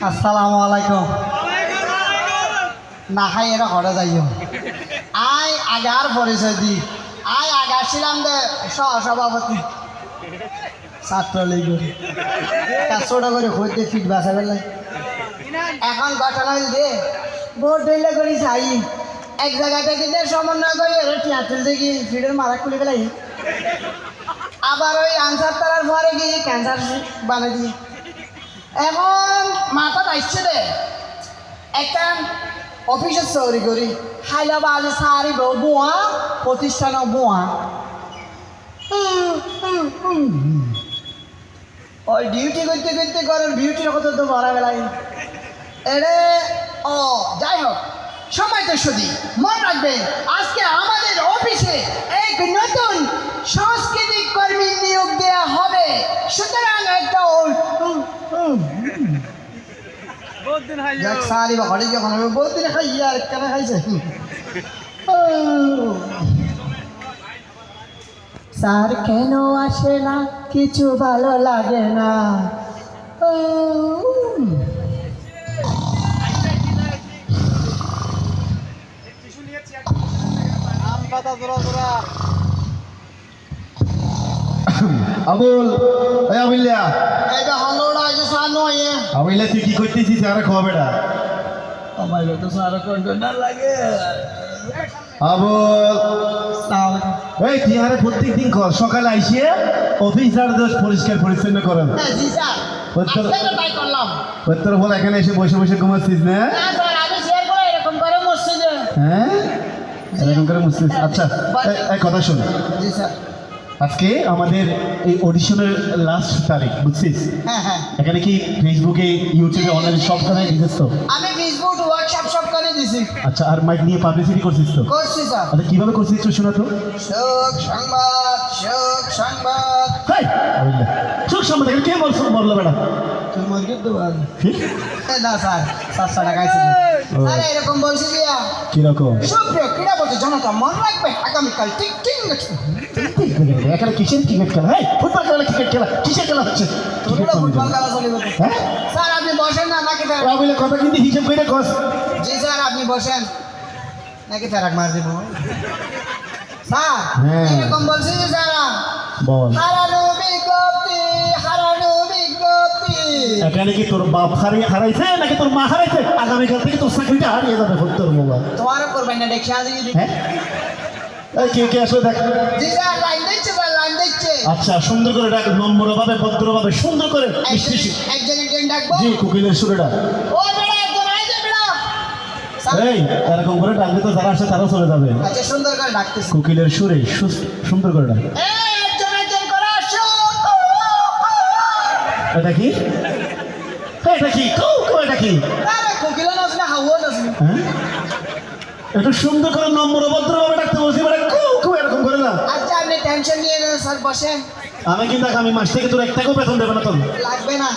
আসসালামু আলাইকুম। না খাই এরা ঘরে যাইও। আই আগার পরিচয় দি। আই আগার ছিলাম দে সভাপতি ছাত্রলীগের। 400 টাকা করে হইতে ফিট বাসা বেলায়। এখন ঘটনা হইল দে ভোট দিলে করি চাই এক জায়গা থেকে সমন্বয় করে টিয়া তুলতে গিয়ে ফিডের মারা খুলে ফেলাই। আবার ওই আনসার তারার পরে গিয়ে ক্যান্সার বানিয়ে দিই। এখন মাথা আসছে দে একটা অফিসের চৌরি করি হাইলাবাদ সারি বোয়া প্রতিষ্ঠান বোয়া ওই ডিউটি করতে করতে করেন ডিউটির কথা তো বলা বেলায় এরে ও যাই হোক সময় তো শুধু মনে রাখবেন আজকে আমাদের অফিসে এক নতুন সাংস্কৃতিক কর্মী নিয়োগ দেওয়া হবে। সুতরাং একটা সারি বা ঘরে যখন আমি বহুত দিন খাই আর কেন খাইছে স্যার কেন আসে না কিছু ভালো লাগে না। আবুল এই আবিল্লা এটা হলোড়া যে সানো এ আবিল্লা তুই কি করতেছিস আরে খাওয়া বেটা আমার তো সারা কোন না লাগে। আবুল এই তুই আরে প্রত্যেকদিন কর সকালে আইসিয়ে অফিস আর দোষ পরিষ্কার পরিচ্ছন্ন করেন। হ্যাঁ জি স্যার আজকে তাই করলাম। তোর বল এখানে এসে বসে বসে ঘুমাচ্ছিস না? না স্যার আমি শেয়ার করে এরকম করে মসজিদে। হ্যাঁ এরকম করে মুসলিস। আচ্ছা এই কথা শোন জি স্যার। আজকে আমাদের এই অডিশনের লাস্ট তারিখ বুঝছিস? হ্যাঁ হ্যাঁ এখানে কি ফেসবুকে ইউটিউবে অনলাইনে সবখানে দিছিস তো? আমি ফেসবুক ওয়ার্কশপ সব করে দিছি। আচ্ছা আর মাইক নিয়ে পাবলিসিটি করছিস তো? করছি স্যার। আচ্ছা কিভাবে করছিস একটু শোনা তো। শোক সংবাদ হাই আবিল্লা শোক সংবাদ এখানে কে বললো বেটা? তুই মরগির তো বল কি? না স্যার 700 টাকা আইছে। আরে এরকম বলছি দিয়া কিরকম? সুপ্রিয় ক্রীড়াপতি জনতা মনে রাখবে আগামীকাল ঠিক এখানে কিসের ক্রিকেট খেলা? হ্যাঁ ফুটবল খেলা ক্রিকেট খেলা কিসের খেলা হচ্ছে? তোমরা ফুটবল খেলা চলিবে। হ্যাঁ স্যার আপনি বসেন না নাকি ফেরাক? আবিল্লা কথা কিন্তু হিসাব করে কস। জি স্যার আপনি বসেন নাকি ফেরাক মার দিব স্যার। হ্যাঁ। এরকম বলছি যে স্যার বল হারানো বিজ্ঞপ্তি। এখানে কি তোর বাপ হারাইছে নাকি তোর মা হারাইছে? আগামীকাল থেকে তোর চাকরিটা হারিয়ে যাবে তোর মোবা। তোমারও করবেন না দেখে আজ হ্যাঁ কে কে আসলে দেখ। জি স্যার লাইন দিচ্ছে স্যার লাইন দিচ্ছে। আচ্ছা সুন্দর করে ডাক নম্রভাবে ভদ্রভাবে সুন্দর করে একজন ডাকবো। জি কোকিলের সুরে ডাক। ও বেড়া একজন আইছে বেড়া। এই এরকম করে ডাকলে তো যারা আসে তারাও চলে যাবে। আচ্ছা সুন্দর করে ডাকতেছি। কোকিলের সুরে সুন্দর করে ডাক। এই একজন করে আসো। এটা কি? এটা কি? এটা কি? আরে কোকিলা নাচ না হাওয়া নাচ। হ্যাঁ একটু সুন্দর করে নম্র ভদ্রভাবে ডাকতে বলছি মানে এরকম করে না। আচ্ছা আপনি টেনশন নিয়ে নেন স্যার বসেন। আমি কিন্তু আগামী মাস থেকে তোর 1 টাকাও বেতন দেবে না তোর। লাগবে না।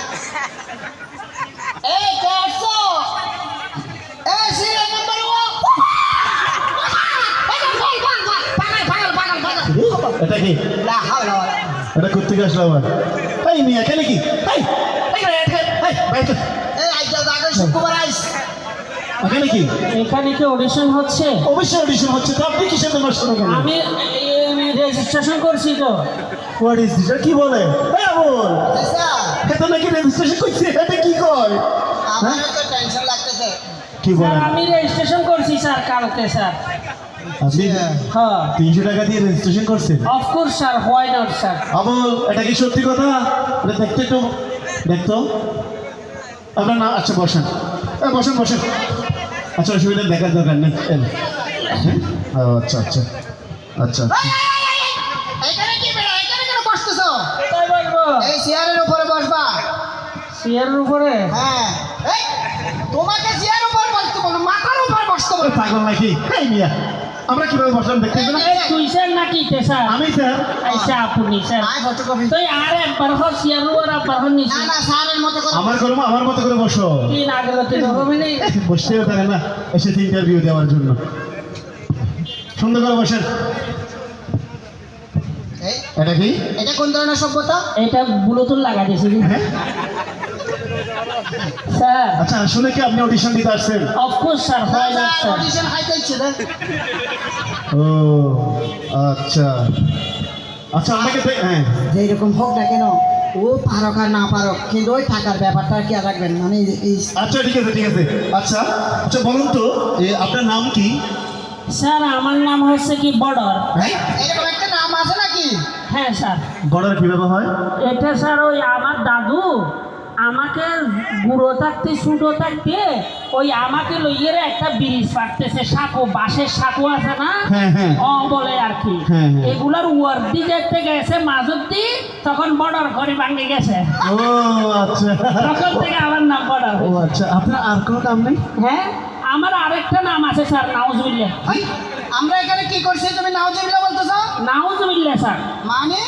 এই কে আসছো? এই সিরিয়াল নাম্বার 1। এটা কি? লা হাওলা ওয়ালা। এটা করতে গেছিল আবার। এই মিয়া এখানে কি? এই এই আইজা জায়গা শুক্রবার আইস। এখানে কি? এখানে কি অডিশন হচ্ছে? অবশ্যই অডিশন হচ্ছে তো আপনি কিসের নাম্বার শুনে গেলেন? আমি রেজিস্ট্রেশন করছি তো। What is this? কি বলে? এই বল স্যার এটা নাকি রেজিস্ট্রেশন করছে? এটা কি কয়? আমারও তো টেনশন লাগতেছে। কি স্যার বলে? আমি রেজিস্ট্রেশন করছি স্যার কালকে স্যার। আপনি হ্যাঁ 300 টাকা দিয়ে রেজিস্ট্রেশন করছেন? Of course sir why not sir. আমল এটা কি সত্যি কথা? এটা দেখতে একটু দেখতো আপনার না। আচ্ছা বসেন বসেন বসেন। আচ্ছা অসুবিধা দেখার দরকার নেই। আচ্ছা আচ্ছা আচ্ছা এখানে কি বেড়া এখানে কেন বসতেছো? কোথায় বসবো? এই চেয়ারের উপরে বসবা। চেয়ারের উপরে? হ্যাঁ এই তোমাকে চেয়ারের উপর বসতে বলো মাথার উপর বসতে বলো। পাগল নাকি? এই মিয়া আমরা কিভাবে বসলাম দেখতে না? তুই স্যার নাকি তে স্যার? আমি স্যার। আচ্ছা আপনি স্যার। I photocopy. তুই আর একবার হর চেয়ারের উপর একবার হর নিছি। না না স্যারের মতো করে আমার মতো করে বসো। তিন আগলতে হবে না। বসতেও পারে না এসেছে ইন্টারভিউ দেওয়ার জন্য। সুন্দর করে বসেন। এই, এটা কি এটা কোন ধরনের সভ্যতা? এটা ব্লুটুথ লাগা দিয়েছি স্যার। আচ্ছা আসলে কি আপনি অডিশন দিতে আসছেন? অফকোর্স স্যার, হয় না স্যার। অডিশন হাইতে ইচ্ছে দেন। ও আচ্ছা আচ্ছা আপনাকে হ্যাঁ যেরকম হোক না কেন, ও পারক আর না পারক, কিন্তু ওই টাকার ব্যাপারটা কি আর রাখবেন, মানে এই আচ্ছা ঠিক আছে ঠিক আছে। আচ্ছা আচ্ছা বলুন তো আপনার নাম কি? স্যার আমার নাম হচ্ছে কি বর্ডার। হ্যাঁ এরকম একটা নাম আছে নাকি? হ্যাঁ স্যার। বর্ডার কিভাবে হয়? এটা স্যার ওই আমার দাদু আমাকে বুড়ো থাকতে ছোটো থাকতে ওই আমাকে লইয়ে একটা ব্রিজ পাঠতেছে, সাঁকো বাঁশের সাঁকো আছে না, হ্যাঁ হ্যাঁ ও বলে আর কি, হ্যাঁ, হ্যাঁ। এগুলার ওয়ার্দি যেতে গেছে মাঝুদ্দি, তখন বর্ডার করে ভাঙে গেছে, ও আচ্ছা তখন থেকে আমার নাম বর্ডার। ও আচ্ছা আপনার আর কোনো নাম নেই? হ্যাঁ আমার আরেকটা নাম আছে স্যার, নাউজুবিল্লাহ। ভাই, আমরা এখানে কি করছি তুমি নাউজুবিল্লাহ বলতেছো? নাউজুবিল্লাহ স্যার। মানে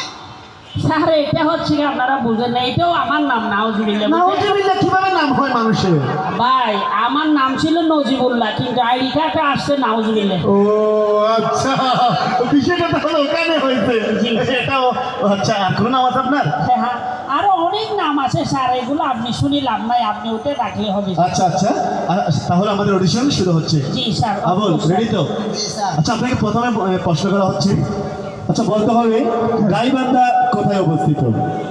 স্যার এটা হচ্ছে কি আপনারা বুঝেন না, এটাও আমার নাম নাউজুবিল্লাহ। নাউজুবিল্লাহ কিভাবে নাম হয় মানুষের? ভাই আমার নাম ছিল নজিবুল্লাহ, কিন্তু আইডি কার্ডে আসছে নাউজুবিল্লাহ। ও আচ্ছা বিষয়টা তাহলে ওখানে হয়েছে। জি। এটাও আচ্ছা আর কোনো নাম আছে আপনার? হ্যাঁ হ্যাঁ, আরো অনেক নাম আছে স্যার, এগুলো আপনি শুনি লাভ নাই, আপনি ওটা রাখলে হবে। আচ্ছা আচ্ছা তাহলে আমাদের অডিশন শুরু হচ্ছে। জি স্যার। আবুল রেডি তো? জি স্যার। আচ্ছা আপনাকে প্রথমে প্রশ্ন করা হচ্ছে, আচ্ছা বলতে হবে গাইবান্ধা কোথায় অবস্থিত?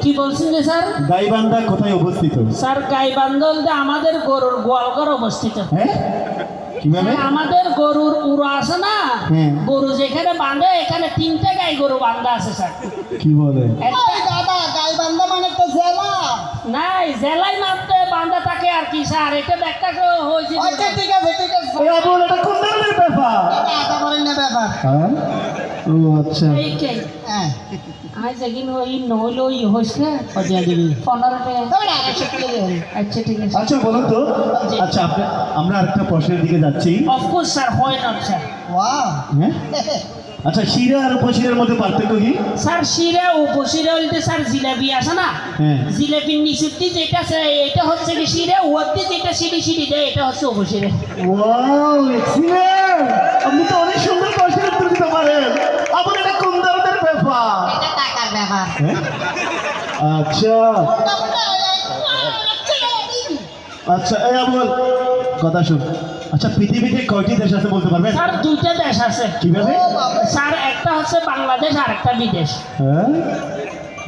কি বলছেন যে স্যার? গাইবান্ধা কোথায় অবস্থিত? স্যার গাইবান্ধা আমাদের গরুর গোয়ালঘর অবস্থিত। হ্যাঁ কিভাবে? আমাদের গরুর উড়ো আছে না, হ্যাঁ। গরু যেখানে বাঁধে এখানে 3টে গাই গরু বাঁধা আছে স্যার। কি বলে? ওই দাদা, গাইবান্ধা মানে তো জেলা। নাই জেলায় মাত্রে বাঁধা থাকে আর কি স্যার, এটা ব্যাখ্যা হয়েছে। আচ্ছা ঠিক আছে ঠিক আছে। এই আবুল এটা কোন ধরনের ব্যাপার? এটা আদা করেন না ব্যাপার। হ্যাঁ ও আচ্ছা এই কে হ্যাঁ। আজ যেদিন ওই নহলে ওই হয়েছে কদিয়া দিবি? 15 টাকা। তবে না, আড়াইশো টাকা দিবেন। আচ্ছা ঠিক আছে। আচ্ছা বলুন তো, আচ্ছা আমরা আরেকটা প্রশ্নের দিকে যাচ্ছি। অফকোর্স স্যার, হয় না স্যার। ওয়াও। হ্যাঁ আচ্ছা শিরা আর উপশিরার মধ্যে পার্থক্য কি? স্যার শিরা উপশিরা বলতে স্যার জিলাপি আছে না, হ্যাঁ। জিলাপির নিচুটি যেটা এটা হচ্ছে কি শিরা, ওয়ার্দি যেটা সিঁড়ি সিঁড়ি দেয় এটা হচ্ছে উপশিরা। ওয়াও এক্সিলেন্ট, আপনি তো অনেক সুন্দর প্রশ্নের উত্তর দিতে পারেন। আপনার এটা কোন ধরনের ব্যাপার? এটা টাকার ব্যাপার। হ্যাঁ? আচ্ছা আচ্ছা এই আবুল কথা শুন। আচ্ছা পৃথিবীতে কয়টি দেশ আছে বলতে পারবেন? স্যার 2টা দেশ আছে কিভাবে? স্যার, একটা হচ্ছে বাংলাদেশ আর একটা বিদেশ। হ্যাঁ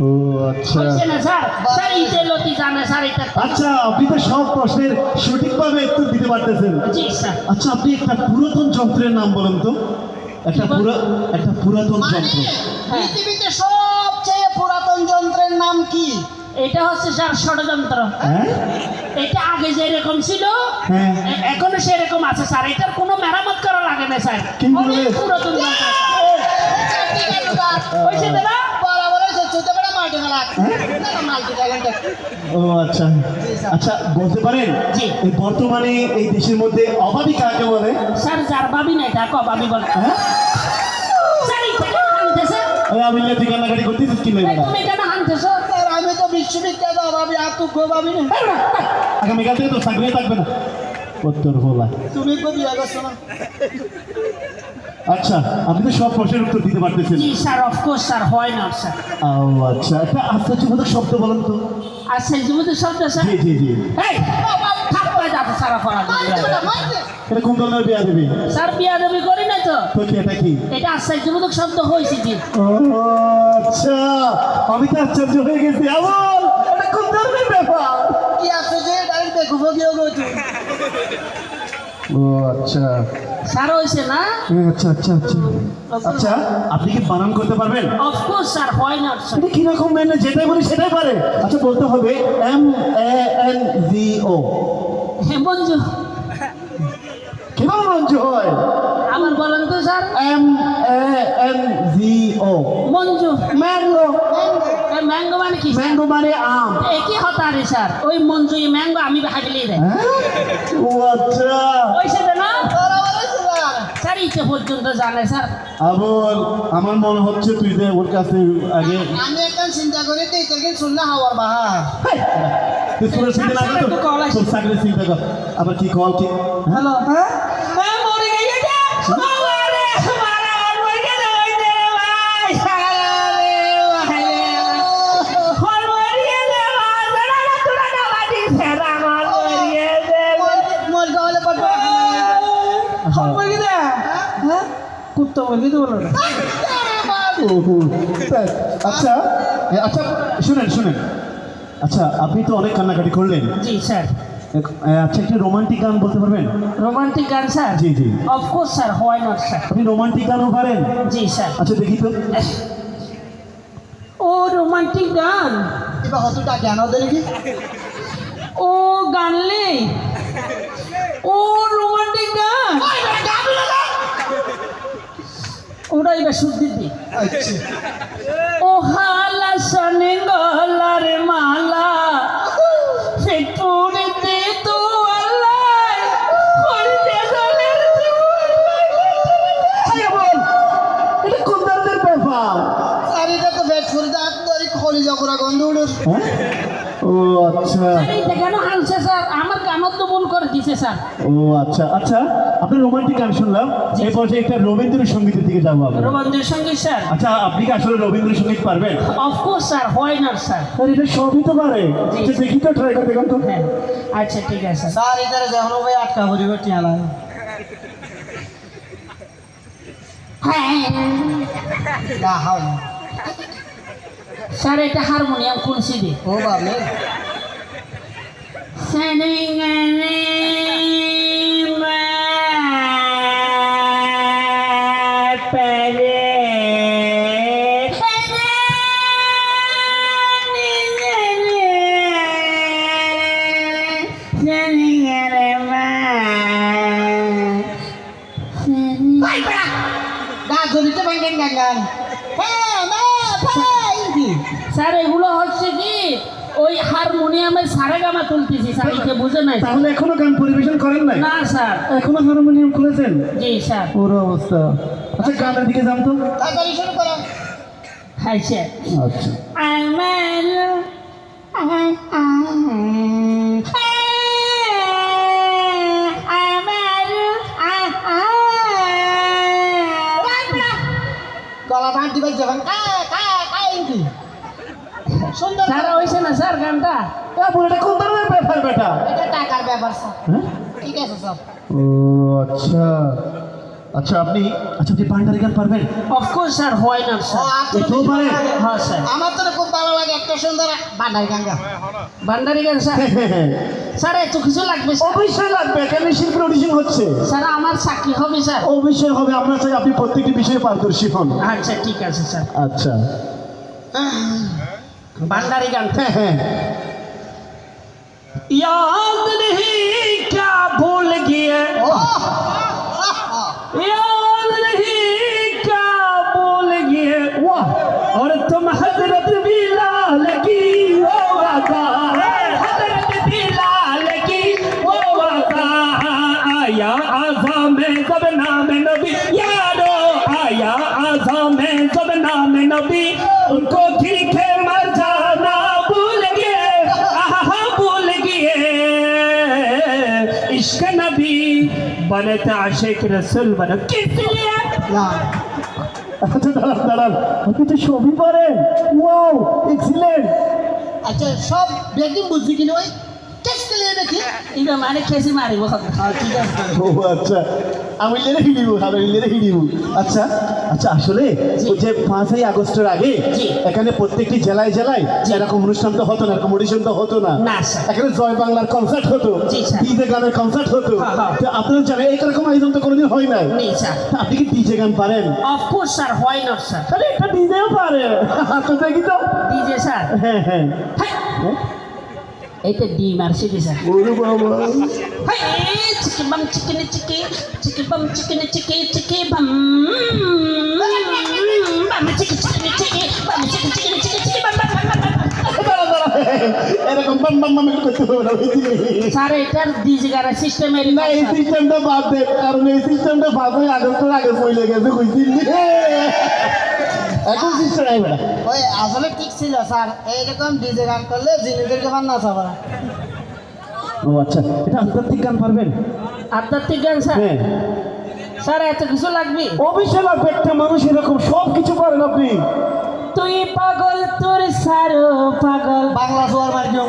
ও আচ্ছা হচ্ছে না স্যার? স্যার ইটেলতি জানে স্যার এটা। আচ্ছা আপনি তো সব প্রশ্নের সঠিকভাবে উত্তর দিতে পারতেছেন। জি স্যার। আচ্ছা আপনি একটা পুরাতন যন্ত্রের নাম বলুন তো। একটা পুরাতন মানে যন্ত্র। হ্যাঁ। পৃথিবীতে সবচেয়ে পুরাতন যন্ত্রের নাম কি? এটা হচ্ছে স্যার ষড়যন্ত্র। হ্যাঁ এটা আগে যেরকম ছিল হ্যাঁ। এখনো সেরকম আছে স্যার, এটার কোনো মেরামত করা লাগে না স্যার, কি বলে? অনেক পুরাতন যন্ত্র স্যার। ঠিক আছে স্যার। হয়েছে দাদা? বরাবর হয়েছে, চুতে বেড়া মাল্টি মেলা। না, মাল্টি ড্রাগন টেক। ও আচ্ছা আচ্ছা বলতে পারেন জি। এই বর্তমানে এই দেশের মধ্যে অভাবী কাকে বলে? স্যার যার ভাবি নাই তাকে অভাবী বলে। হ্যাঁ স্যার এই থেকে হানতেছে। ওই আমি যদি কান্নাকাটি করতেছিস কি এই লাগবে না? তুমি কেন হানতেছো? স্যার আমি তো বিশ্ববিখ্যাত অভাবী, আর তুই গোভাবি না। আগামীকাল থেকে তো চাকরি থাকবে না উত্তর হলা। তুমি তো বিয়া করছো না? আচ্ছা আপনি তো সব প্রশ্নের উত্তর দিতে পারতেছেন। জি স্যার, অফকোর্স স্যার, হয় না স্যার। ও আচ্ছা একটা আশ্চর্যবোধক শব্দ বলেন তো। আর সেই জীবিত শব্দ স্যার, জি জি জি এই থাপ্পড়ে যাচ্ছে সারা পড়া। এটা কোন ধরনের বিয়া দেবী? স্যার বিয়া দেবী করি না তো, তো কি এটা কি? এটা আশ্চর্যবোধক শব্দ হয়েছে কি? ও আচ্ছা আমি তো আশ্চর্য হয়ে গেছি। আমল এটা কোন ধরনের ব্যাপার? কি আছে যে ডাইরেক্ট দেখবো গিয়ে গেছো? ও আচ্ছা স্যার হয়েছে না? আচ্ছা আচ্ছা আচ্ছা আচ্ছা আপনি কি বানান করতে পারবেন? অফকোর্স স্যার, হয় না স্যার। এটা কিরকম মেনে যেটাই বলি সেটাই পারে? আচ্ছা বলতে হবে MANGO। হ্যাঁ মঞ্জু, কিভাবে মঞ্জু হয়? আবার বলেন তো sir. MANGO Manju mango. Mango মানে কি? ম্যাঙ্গো মানে আম। একই হতারে স্যার, ওই মঞ্জু ম্যাঙ্গো আমি ভাগলেই দেয়। হ্যাঁ? ও আচ্ছা হয়েছে না বরাবর হয়েছে স্যার। স্যার? ইচ্ছে পর্যন্ত জানে স্যার। আবল আমার মনে হচ্ছে তুই যে ওর কাছে আগে আমি একটা চিন্তা করি তুই তোকে শুনলে হাওয়ার বাহার। তুই সুরের চিন্তা না কর তো তোর চাকরির চিন্তা কর। আবার কি কল কি? হ্যালো, হ্যাঁ মরে গেছে। কুত্তা বলি তো বলো না। ওহো, তাই। আচ্ছা আচ্ছা শুনেন শুনেন, আচ্ছা আপনি তো অনেক কান্নাকাটি করলেন, জি স্যার। আচ্ছা একটা রোমান্টিক গান বলতে পারবেন? রোমান্টিক গান sir? G G. Of course sir, why not sir. আপনি রোমান্টিক গানও পারেন? জি স্যার। আচ্ছা দেখি তো। ও রোমান্টিক গান, এবার হতুটা জ্ঞান ওদের কি ও গানলে, ও রোমান্টিক গান, ওরা এবার শুদ্ধি দি। আচ্ছা ও হালা সনে গলার মালা ফেটুরে দে তো আল্লাহ হলদে গলের এটা কোন ধরনের ব্যাপার? আর এটা তো বেড ফুল দাঁত ধরে খলি জগরা গন্ধ উড়ে হ্যাঁ? ও আচ্ছা, এটা কেন আনছে স্যার? আমার কানত তো মন করে দিছে স্যার। ও আচ্ছা আচ্ছা, আপনি রোমান্টিক গান শুনলাম, এই পর্যায়ে একটা রবীন্দ্রসঙ্গীতের দিকে যাবো আমরা। রবীন্দ্রসঙ্গীত স্যার? আচ্ছা আপনি কি আসলে রবীন্দ্রসঙ্গীত পারবেন? Of course sir, why not sir. Sir এটা সবই তো পারে, আচ্ছা, দেখি তো ট্রাই করে দেখুন তো। হ্যাঁ আচ্ছা ঠিক আছে। স্যার এটারে যখন ভাই আটকা পড়িব টিয়া লাগে না হাও না স্যার এটা হারমোনিয়াম কোন সিডি? ও বাবলে গাছ ধরিতে ভাঙ্গেন গান হ্যাঁ না ভাই স্যার এগুলো হচ্ছে কি ওই হারমোনিয়ামের সারেগামা তুলতেছি স্যার, এটা বুঝে নাই? তাহলে এখনো গান পরিবেশন করেন নাই? না স্যার। এখনো হারমোনিয়াম খুলেছেন? জি স্যার। পুরো অবস্থা। আচ্ছা গানের দিকে যান তো। তাড়াতাড়ি শুরু করো হ্যাঁ স্যার। আচ্ছা গলা ভাঁট দিবে যখন কি সুন্দর স্যার হয়েছে না স্যার গানটা? এটা কোন ধরনের ব্যাপার বেটা? এটা টাকার ব্যাপার স্যার হ্যাঁ? ঠিক আছে স্যার ও আচ্ছা আচ্ছা, আপনি ভান্ডারি গান পারবেন? অফকোর্স স্যার, হোয়াই নট ও স্যার? আপনার এটাও পারে? হ্যাঁ স্যার। আমার তো খুব ভালো লাগে একটা সুন্দর বান্ডারি গাঙ্গা ভান্ডারি গান স্যার? স্যার এত কিছু লাগবে স্যার? অবশ্যই লাগবে, এখানে শিল্পের অডিশন হচ্ছে। স্যার আমার চাকরি হবে স্যার? অবশ্যই হবে, আমরা চাই আপনি প্রত্যেকটি বিষয়ে পারদর্শী হন। আচ্ছা ঠিক আছে স্যার। আচ্ছা ভান্ডারি গান। হ্যাঁ হ্যাঁ। याद नहीं क्या भूल गए, याद नहीं क्या भूल गए, वाह और तुम हजरत बिलाल की वो वादा, हजरत बिलाल की वो वादा, आया आज़ा में जब नाम नबी यारो, आया आज़ा में जब नाम नबी, उनको गिर के मर जाना भूल गए, आहा भूल गए, इश्क नबी बनता आशिक रसूल बनो किस लिए? আচ্ছা দাঁড়ান দাঁড়ান, আপনি তো সবই পারেন, ওয়াও এক্সিলেন্ট। আচ্ছা সব বেদিন বুঝছি কিনা ওই টেস্ট লিয়ে দেখি ইবে মানে খেসি মারিব। ঠিক আছে ও আচ্ছা, আমি লেখি দিব, আমি লেখি দিব। আচ্ছা আচ্ছা, আসলে ওই যে 5ই আগস্টের আগে জি। এখানে প্রত্যেকটি জেলায় জেলায় এরকম অনুষ্ঠান তো হতো না, এরকম অডিশন তো হতো না। না, স্যার। এখানে জয় বাংলার কনসার্ট হতো, জি, স্যার। ডিজে গানের কনসার্ট হতো। হ্যাঁ, হ্যাঁ। তো আপনারা জানেন এরকম আয়োজন তো কোনোদিন হয় নাই। নেই স্যার। তা আপনি কি ডিজে গান পারেন? Of course sir, why not sir? তাহলে একটা ডিজেও পারে, আচ্ছা দেখি তো। DJ sir? হ্যাঁ হ্যাঁ। হ্যাঁ, এইটা ডি মারছি দি স্যার। ওরে বাবা, হাই চিকি বাম চিকেন চিকি, চিকি বাম চিকেন চিকি, চিকি বাম বাম চিকি চিকেন চিকি, বাম চিকি চিকেন চিকি, চিকি বাম বাম বাম বাম। দাঁড়া, দাঁড়া, এরকম বাম বাম বাম করতে হবে না, বুঝলি? স্যার এটার ডিজে গানের সিস্টেমের না এই সিস্টেমটা বাদ দে, কারণ এই সিস্টেমটা 5ই আগস্টের আগে পড়ে গেছে, বুঝলি? এখন সিস্টেম আইবে না। ওই আসলে ঠিক ছিল স্যার এইরকম ডিজে গান করলে জিনিসদেরকে বান্না চাবা ও আচ্ছা, এটা আধ্যাত্মিক গান পারবেন? আধ্যাত্মিক গান স্যার? হ্যাঁ স্যার এত কিছু লাগবে? অবশ্যই লাগবে, একটা মানুষ এরকম সব কিছু পারেন আপনি। তুই পাগল তোর সারো পাগল, বাংলা সোয়ার মাধ্যম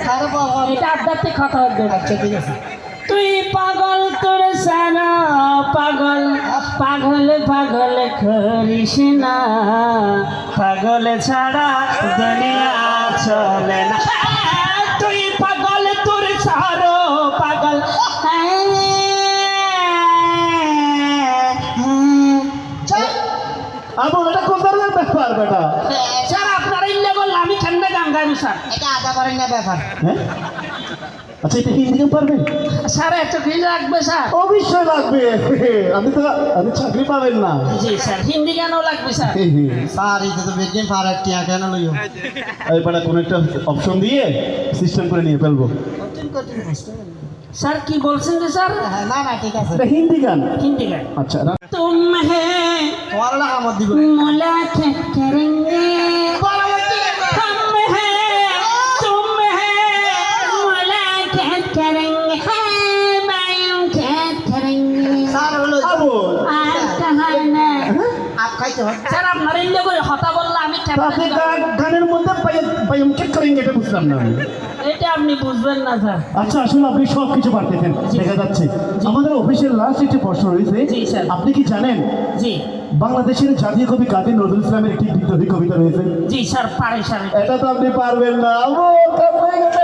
স্যার পাওয়া এটা আধ্যাত্মিক কথা হবে। আচ্ছা ঠিক আছে তুই পাগল তোর সারা পাগল পাগল পাগল করিস না পাগল ছাড়া দুনিয়া চলে না তুই পাগল তোর সারো পাগল আবুল এটা কোন ধরনের ব্যাপার বেটা? স্যার আপনারা ইল্লে বললে আমি ঠান্ডা গান গাইবো স্যার। এটা আদা করেন না ব্যাপার। হ্যাঁ আচ্ছা এটা হিন্দি গান পারবেন? স্যার একটু ফিল রাখবে স্যার। অবশ্যই লাগবে। আমি চাকরি পাবেন না। জি স্যার হিন্দি গানও লাগবে স্যার। স্যার এটা তো বেগিন পারার টিয়া কেন লইও? এই বেটা কোন একটা অপশন দিয়ে সিস্টেম করে নিয়ে ফেলবো। কঠিন কঠিন প্রশ্ন। স্যার কি বলছেন যে স্যার? হ্যাঁ, না না ঠিক আছে। এটা হিন্দি গান। হিন্দি গান। আচ্ছা तुम है তোমার টাকা মত দিব। मुलाकात करेंगे हम है तुम है मुलाकात करेंगे मुलाकात करेंगे স্যার হলো আবুল আর কাহানা আপ খাইতে হয়। স্যার আপনার ইল্লে করে হতা বললে আমি আপনি কেমন গানের মধ্যে পাইম চেক করেন এটা বুঝলাম না আমি। এটা আপনি বুঝবেন না স্যার। আচ্ছা আসলে আপনি সব কিছু পারতেছেন দেখা যাচ্ছে। আমাদের অফিসের লাস্ট একটি প্রশ্ন রয়েছে। জি, স্যার। আপনি কি জানেন জি বাংলাদেশের জাতীয় কবি কাজী নজরুল ইসলামের একটি বিদ্রোহী কবিতা রয়েছে? জি স্যার পারে স্যার। এটা তো আপনি পারবেন না।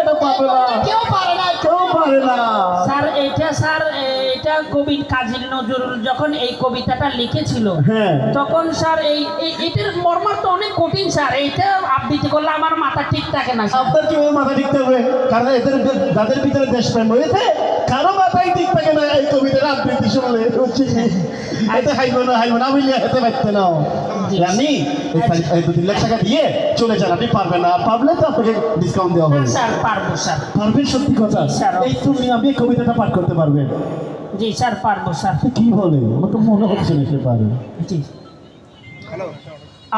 এটা পারবে না, কেউ পারে না। কেউ পারে না। স্যার এটা কবি কাজী নজরুল যখন এই কবিতাটা লিখেছিল হ্যাঁ তখন স্যার এটার মর্মার্থ অনেক কঠিন স্যার। এইটা আবৃত্তি করলে আমার মাথা ঠিক থাকে না স্যার। আপনার কিভাবে মাথা ঠিক থাকবে? কারণ এদের যাদের ভিতরে দেশপ্রেম রয়েছে কারো মাথায় ঠিক থাকে না এই কবিতার আবৃত্তি শুনলে। হচ্ছে কি? এতে হাইব না আমি হেতে পারতে না জানি। এই 2-3 লাখ টাকা দিয়ে চলে যান, আপনি পারবেন না। পারলে তো আপনাকে ডিসকাউন্ট দেওয়া হবে। স্যার পারবো স্যার। পারবেন সত্যি কথা? স্যার। এই তুমি আপনি এই কবিতাটা পাঠ করতে পারবেন? জি স্যার পারবো স্যার। কি বলে? আমার তো মনে হচ্ছে না সে পারে। জি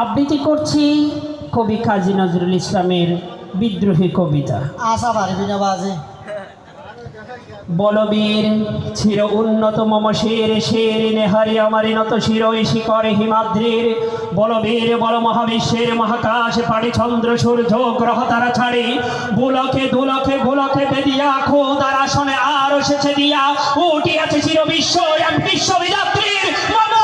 আবৃত্তি করছি কবি কাজী নজরুল ইসলামের বিদ্রোহী কবিতা। আশা পারবি না বাজে। বলবীর চির উন্নত মম শের শের নেহারি আমারি নত শিরই শিকরে হিমাদ্রির বলবীর বল মহাবিশ্বের মহাকাশ পাড়ি চন্দ্র সূর্য গ্রহ তারা ছাড়ি বুলকে দুলকে গোলকে বেদিয়া খোদার আসনে আর এসেছে দিয়া উঠিয়াছে চির বিশ্ব এক বিশ্ববিদাত্রীর মানুষ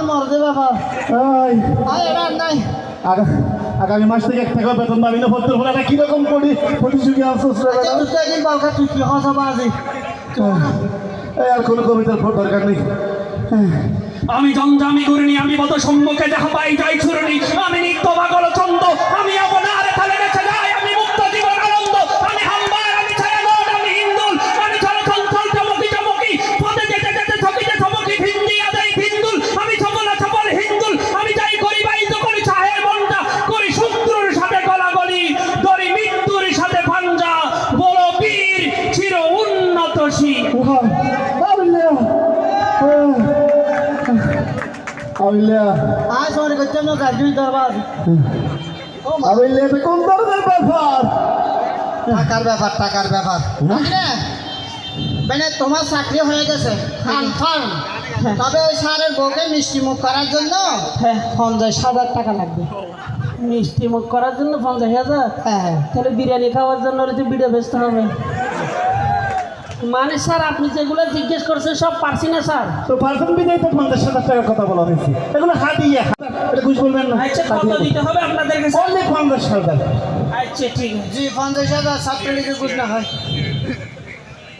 মরতে ব্যাপার। নাই আগামী মাস থেকে 1 টাকা বেতন পাবি না। পত্র ফোলাটা কিরকম করি প্রতিযোগী আফসোস রে বেটা। একদিন বালকা তুই কি হসা বাজি। আর কোনো কবিতার দরকার নেই। আমি জঞ্জামি করিনি আমি বত সম্মুখে যাহা পাই যাই ছুরনি আমি নিত্য পাগল ছন্দ আমি আপনার থালে রেখে যাই আমি মুক্ত জীবন আনন্দ আমি হাম্বার আমি ছায়া নোট আমি হিন্দুল আমি চলে চঞ্চল চমকি চমকি পদে যেতে যেতে থকিতে থমকি ভিন্দি আদাই ভিন্দুল আমি ছবলা ছবল হিন্দুল আমি যাই করি বাইজ করি চাহে মনটা করি শত্রুর সাথে গলাগলি দরি মৃত্যুর সাথে ভাঞ্জা বড় বীর চির উন্নত শীল আজ মনে করছেন না গাড়ি দরবার। কোন ধরনের ব্যাপার? টাকার ব্যাপার টাকার ব্যাপার। মানে তোমার চাকরি হয়ে গেছে কনফার্ম। তবে ওই স্যারের বউকে মিষ্টি মুখ করার জন্য 50,000 টাকা লাগবে। মিষ্টি মুখ করার জন্য 50,000? হ্যাঁ তাহলে বিরিয়ানি খাওয়ার জন্য তো ভিডিও ব্যস্ত হবে। মানে স্যার আপনি যেগুলো জিজ্ঞেস করছেন সব পারছি না স্যার। তো পারফেক্ট বিদায় তো 50,000 টাকার কথা বলা হয়েছে। এগুলো হাদিয়া, এটা বুঝ বলবেন না। আচ্ছা কত দিতে হবে আপনাদেরকে? অনলি 50,000। আচ্ছা ঠিক আছে। জি 50,000 ছাত্রলীগের বুঝ না হয়।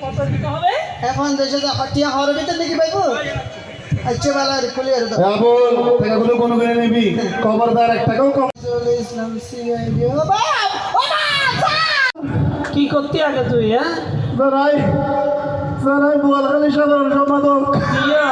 কত দিতে হবে? 50,000 টিয়া হওয়ার ভিতরে নাকি পাইবো? আচ্ছা বেলা খুলে আর দাও। বল টাকাগুলো কোন করে নিবি? খবরদার 1 টাকাও কম। ইসলাম সিআইডি ও বাপ ও বাপ। কি করতে আগে তুই? হ্যাঁ স্যার বোয়ালখালী সাধারণ সম্পাদক। ইয়া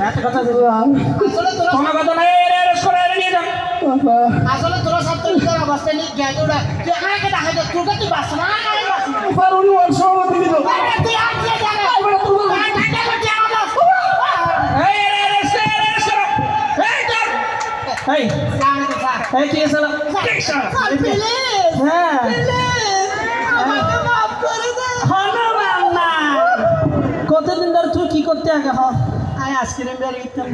একটা কথা দিলাম আসলে তোরা কোনো কথা নাই এরেস্ট করে নিয়ে যান আসলে তোরা ছাত্রলীগের অবস্থা নিয়ে গেছে ওরা তুই আমাকে দেখা যায় তোকে তুই বাস না এবার উনি ওর সভাপতি দিল তুই আসলে জানা এই এরেস্ট এই এই কি আছে হ্যাঁ হনুমান না কতদিন ধরে তুই কি করতে আগে হ আইসক্রিম বের করতাম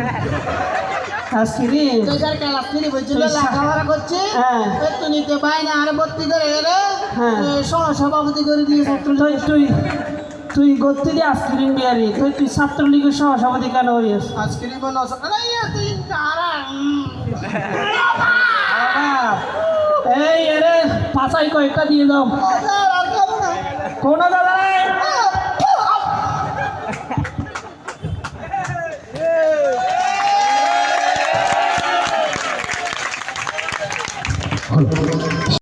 আইসক্রিম তুই যার ক্লাস নিয়ে বলছিল লেখাপড়া করছে হ্যাঁ। তুই নিতে পাই না আর ভর্তি করে এলে হ্যাঁ। সভাপতি করে দিয়ে তুই তুই তুই গতি দিয়ে আইসক্রিম বিয়ারি তুই ছাত্রলীগের সভাপতি কেন হইস আইসক্রিম নষ্ট তুই এই এরে পাঁচাই কয়েকটা দিয়ে দাও আর খাবো না কোন দাদা